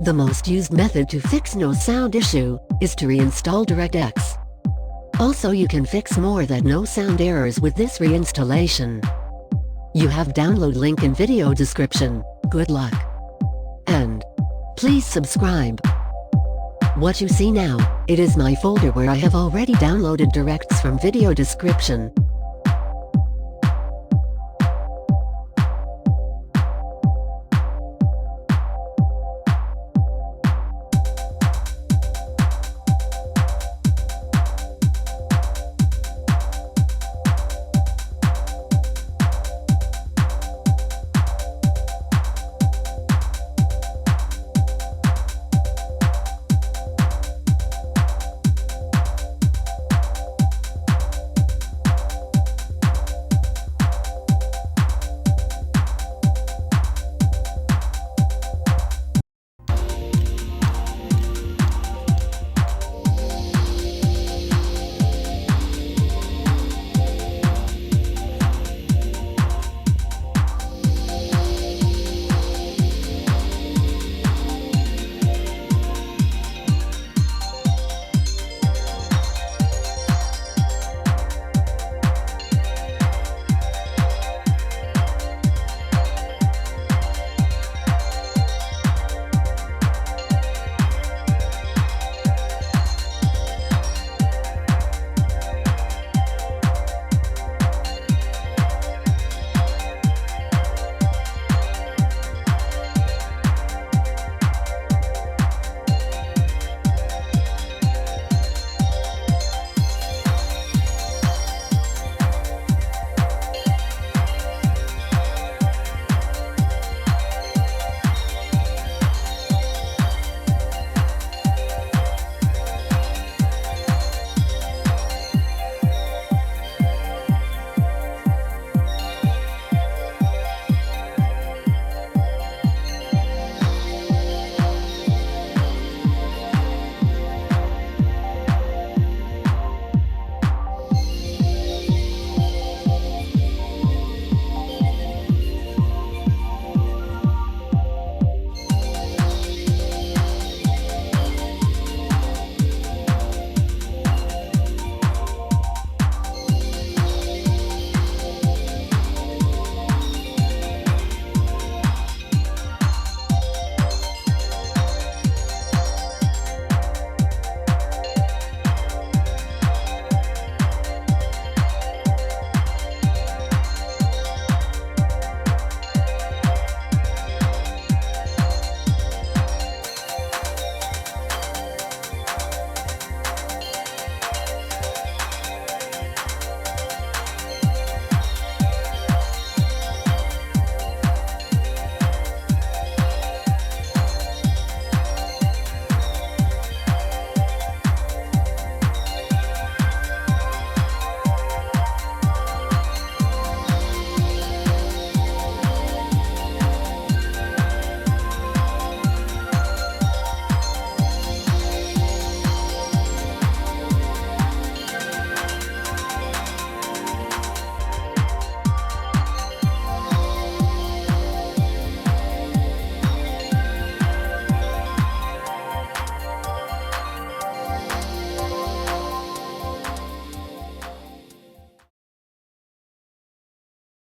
The most used method to fix no sound issue is to reinstall DirectX. Also, you can fix more than no sound errors with this reinstallation. You have download link in video description. Good luck. And please subscribe. What you see now, it is my folder where I have already downloaded directs from video description.